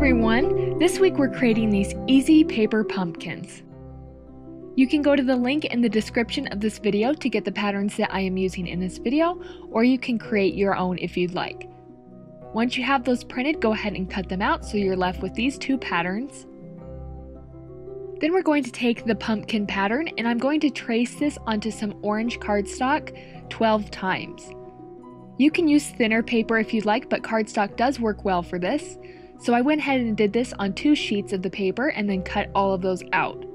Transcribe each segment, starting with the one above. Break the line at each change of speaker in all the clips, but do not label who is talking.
everyone! This week we're creating these easy paper pumpkins. You can go to the link in the description of this video to get the patterns that I am using in this video, or you can create your own if you'd like. Once you have those printed, go ahead and cut them out so you're left with these two patterns. Then we're going to take the pumpkin pattern and I'm going to trace this onto some orange cardstock 12 times. You can use thinner paper if you'd like, but cardstock does work well for this. So I went ahead and did this on 2 sheets of the paper and then cut all of those out.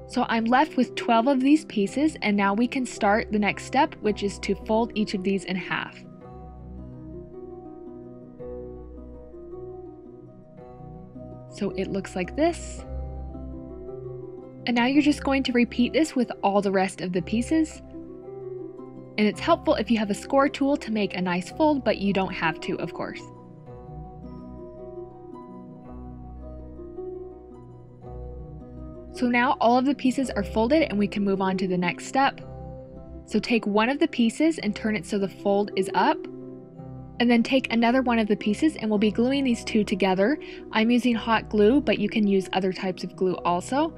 So I'm left with 12 of these pieces, and now we can start the next step, which is to fold each of these in half. So it looks like this. And now you're just going to repeat this with all the rest of the pieces. And it's helpful if you have a score tool to make a nice fold, but you don't have to, of course. So now all of the pieces are folded and we can move on to the next step. So take one of the pieces and turn it so the fold is up. And then take another one of the pieces and we'll be gluing these two together. I'm using hot glue, but you can use other types of glue also.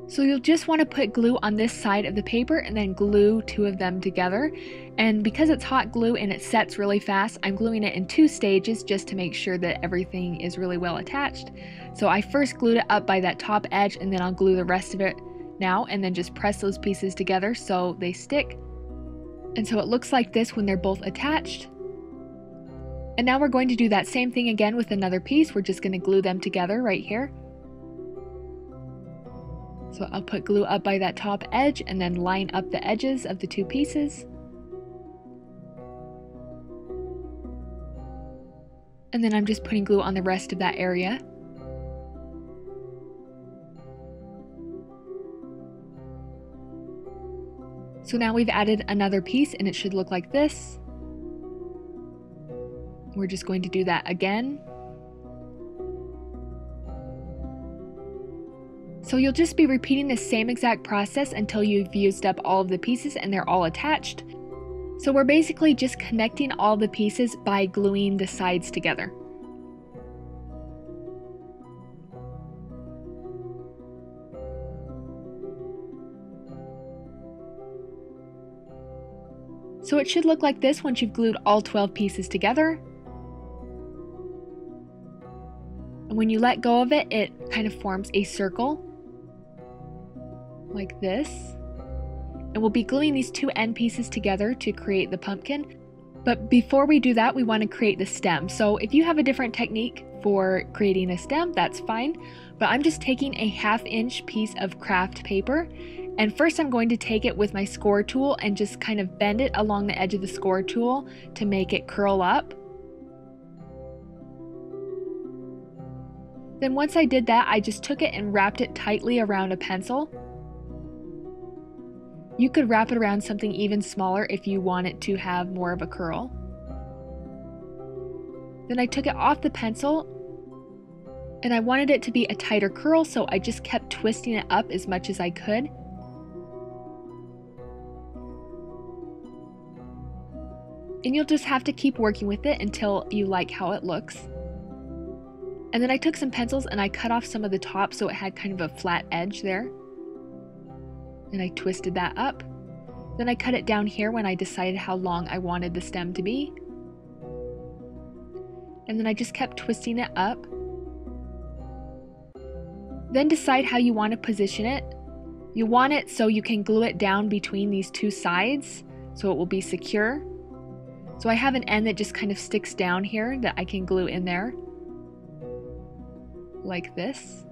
So you'll just want to put glue on this side of the paper and then glue 2 of them together. And because it's hot glue and it sets really fast, I'm gluing it in 2 stages just to make sure that everything is really well attached. So I first glued it up by that top edge and then I'll glue the rest of it now and then just press those pieces together so they stick. And so it looks like this when they're both attached. And now we're going to do that same thing again with another piece. We're just going to glue them together right here. So I'll put glue up by that top edge and then line up the edges of the 2 pieces. And then I'm just putting glue on the rest of that area. So now we've added another piece and it should look like this. We're just going to do that again. So you'll just be repeating the same exact process until you've used up all of the pieces and they're all attached. So we're basically just connecting all the pieces by gluing the sides together. So it should look like this once you've glued all 12 pieces together. And when you let go of it, it kind of forms a circle like this. And we'll be gluing these 2 end pieces together to create the pumpkin. But before we do that, we want to create the stem. So if you have a different technique for creating a stem, that's fine. But I'm just taking a 1/2 inch piece of craft paper. And first I'm going to take it with my score tool and just kind of bend it along the edge of the score tool to make it curl up. Then once I did that, I just took it and wrapped it tightly around a pencil. You could wrap it around something even smaller if you want it to have more of a curl. Then I took it off the pencil and I wanted it to be a tighter curl, so I just kept twisting it up as much as I could. And you'll just have to keep working with it until you like how it looks. And then I took some pencils and I cut off some of the top so it had kind of a flat edge there. And I twisted that up. Then I cut it down here when I decided how long I wanted the stem to be. And then I just kept twisting it up. Then decide how you want to position it. You want it so you can glue it down between these 2 sides so it will be secure. So I have an end that just kind of sticks down here that I can glue in there. Like this.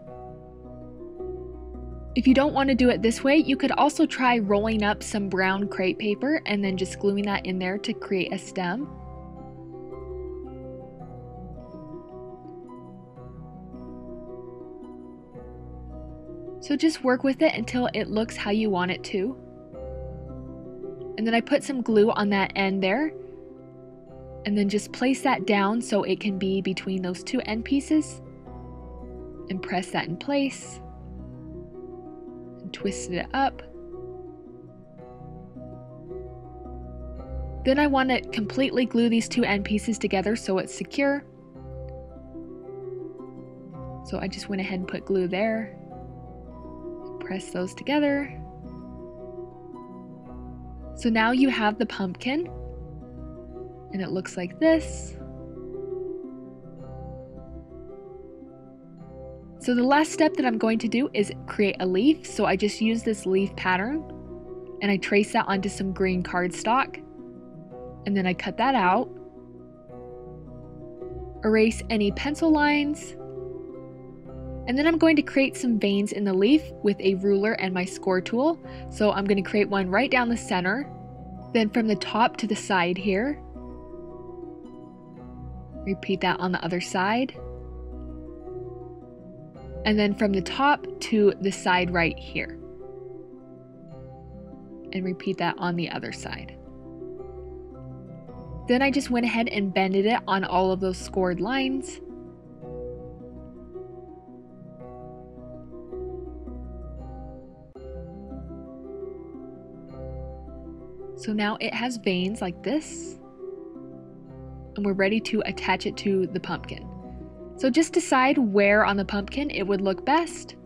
If you don't want to do it this way, you could also try rolling up some brown crepe paper and then just gluing that in there to create a stem. So just work with it until it looks how you want it to. And then I put some glue on that end there. And then just place that down so it can be between those 2 end pieces. And press that in place. And twisted it up. Then I want to completely glue these two end pieces together so it's secure. So I just went ahead and put glue there. Press those together. So now you have the pumpkin, and it looks like this. So the last step that I'm going to do is create a leaf. So I just use this leaf pattern and I trace that onto some green cardstock, and then I cut that out. Erase any pencil lines. And then I'm going to create some veins in the leaf with a ruler and my score tool. So I'm going to create one right down the center, then from the top to the side here. Repeat that on the other side. And then from the top to the side right here. And repeat that on the other side. Then I just went ahead and bended it on all of those scored lines. So now it has veins like this, and we're ready to attach it to the pumpkin. So just decide where on the pumpkin it would look best.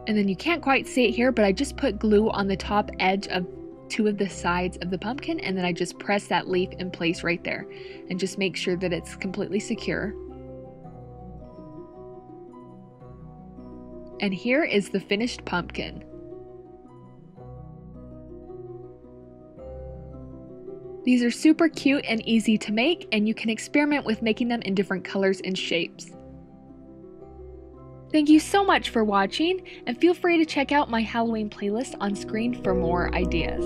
And then you can't quite see it here, but I just put glue on the top edge of two of the sides of the pumpkin, and then I just press that leaf in place right there and just make sure that it's completely secure. And here is the finished pumpkin. These are super cute and easy to make, and you can experiment with making them in different colors and shapes. Thank you so much for watching, and feel free to check out my Halloween playlist on screen for more ideas.